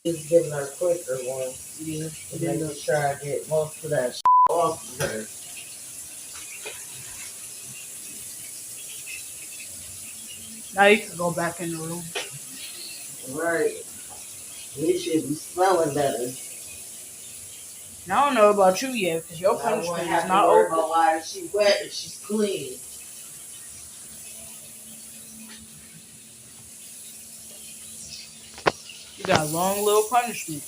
Just giving her quicker ones. Yeah. And then just try to get most of that off of her. Now you can go back in the room. Right. We should be smelling better. Now, I don't know about you yet, because your punishment is not over. About why she's wet and she's clean. You got a long little punishment.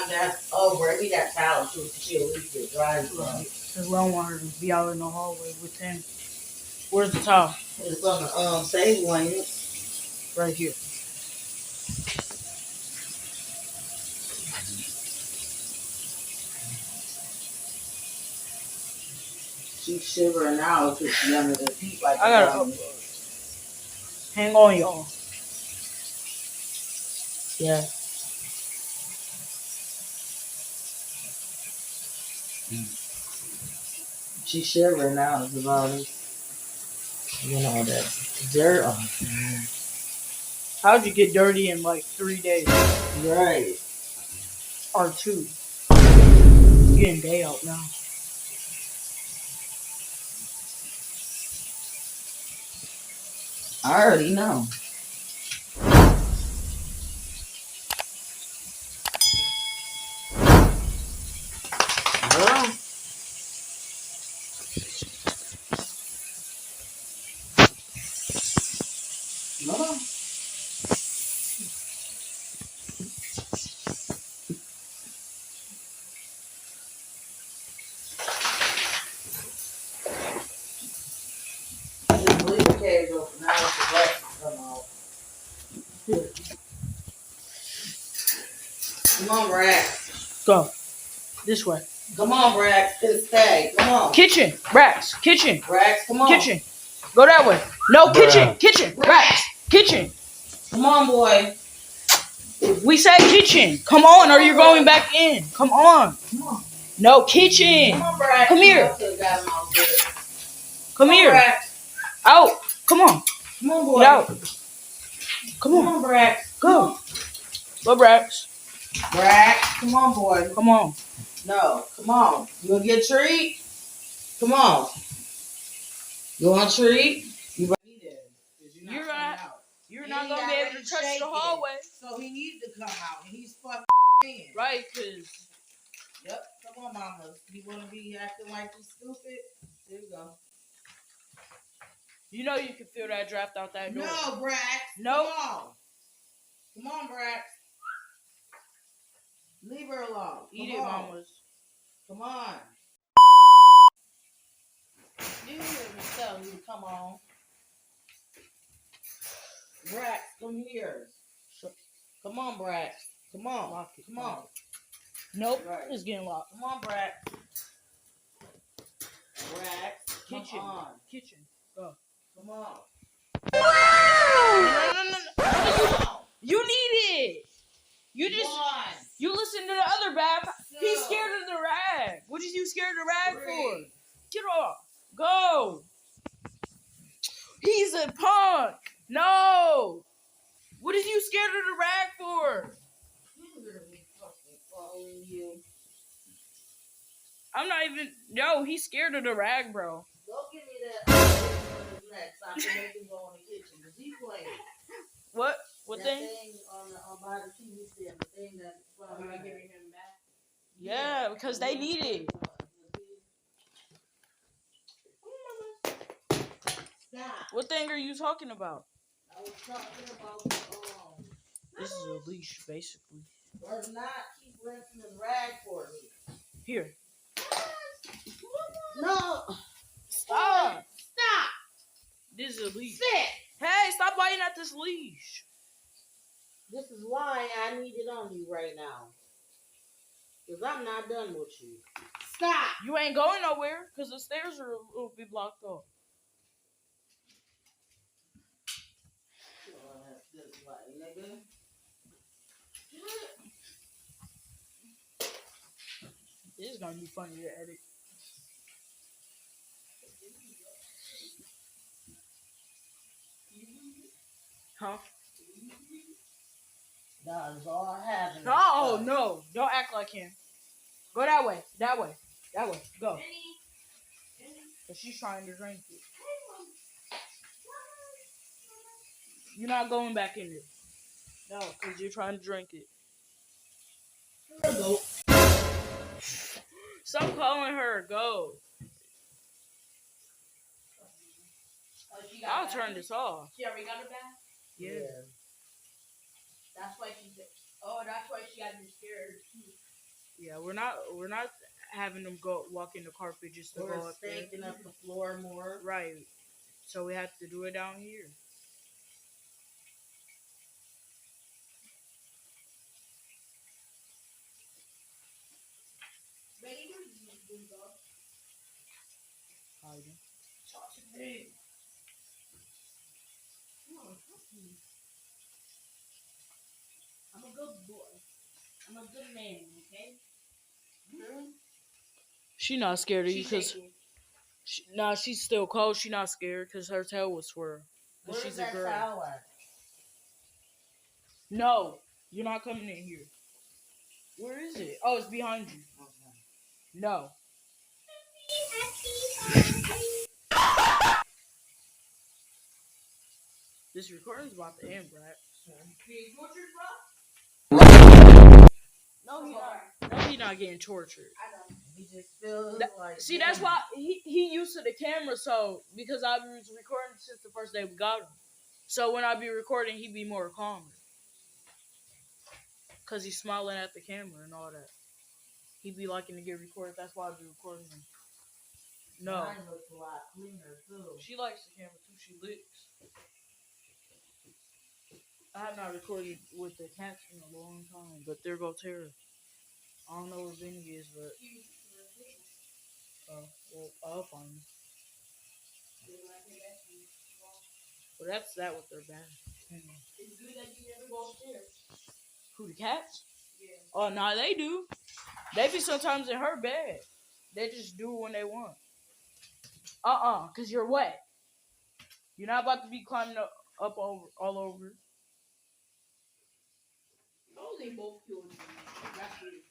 That's over. Give me that towel too. She at least get dry. Because we don't want her to be out in the hallway with him. Where's the towel? It's on the save blanket. Right here. She's shivering now because she's under the heat like I gotta upload. Hang on, y'all. Yeah. She's shivering now because all this, you know, that dirt on her. How'd you get dirty in like 3 days? Right. Or 2. It's getting day out now. I already know. Well, no. Just leave the cage open now with the rest come out. Come on, Brax. Go. This way. Come on, Brax. It's stay. Come on. Kitchen. Brax. Kitchen. Brax, come on. Kitchen. Go that way. No, kitchen. Kitchen. Brax. Kitchen. Come on, boy. We said kitchen. Come on, or you're going back in. Come on. Come on. No, kitchen. Come on, Brax. Come here. Come here. Brax. Out. Come on. Come on, boy. Get out. Come Come on. on, Brax. Go. Go, Brax. Brax, come on, boy. Come on. No, come on. You gonna get a treat? Come on. You want a treat? You better be there. You're not gonna be able to touch the hallway. So he needs to come out, and he's fucking in. Right, cause. Yep. Come on, mama. You wanna be acting like you stupid? There you go. You know you can feel that draft out that door. No, Brax. No. Come on. Come on, Brax. Leave her alone. Eat it, mamas. Come on. You hear me tell you, come on. Brax, come here. Come on, Brax. Come on. Lock it. Come on. Nope. Right. It's getting locked. Come on, Brax. Brax, Kitchen. come on. Kitchen. Go. Come on. No. You need it. You just. You listen to the other bath. He's scared of the rag. What is you scared of the rag for? Get off. Go. He's a punk. No. What is you scared of the rag for? I'm not even. No, he's scared of the rag, bro. Go give me that next. I can make him go in the kitchen. Because he's playing. What? What that thing? On by the TV stand. The thing that. Am I giving him back? Yeah, because they need it. Stop. What thing are you talking about? I was talking about this is a leash, basically. Or not keep rinsing his rag for me. Here. No. Stop. Stop. This is a leash. Sit. Hey, stop biting at this leash. This is why I need it on you right now. Because I'm not done with you. Stop. You ain't going nowhere because the stairs will be blocked off. This is going to be funny to edit. Huh? That is all I have. No, no. Don't act like him. Go that way. That way. That way. Go. But she's trying to drink it. You're not going back in it. No, because you're trying to drink it. Go. Stop calling her. Go. I'll turn this off. She already got a bath? Yeah. That's why she's. Oh, that's why she got me scared. Yeah, we're not having them go walk in the carpet just to Or go up there. stinking up the floor more. Right. So we have to do it down here. Hiding. Hey. Come on, help me. I'm a good boy. I'm a good man, okay? She not scared of you because she's still cold. She not scared because her tail was swirl. Where's She's that a girl. towel at? No, you're not coming in here. Where is it? Oh, it's behind you. Okay. No. This recording's about to end, Brad. No, he not getting tortured. He just feels like. See, that's why he used to the camera. So because I was recording since the first day we got him. So when I be recording, he be more calmer. Cause he's smiling at the camera and all that. He be liking to get recorded. That's why I be recording him. No. Mine looks a lot cleaner too. She likes the camera too. She licks. I have not recorded with the cats in a long time, but there go Tara. I don't know where Vinny is, but well, I'll find him. Well, that's that with their bad. It's good that you never go upstairs. Who, the cats? Yeah. Oh, nah, they do. They be sometimes in her bed. They just do it when they want. Because you're wet. You're not about to be climbing up all over. No, they both killed me. That's really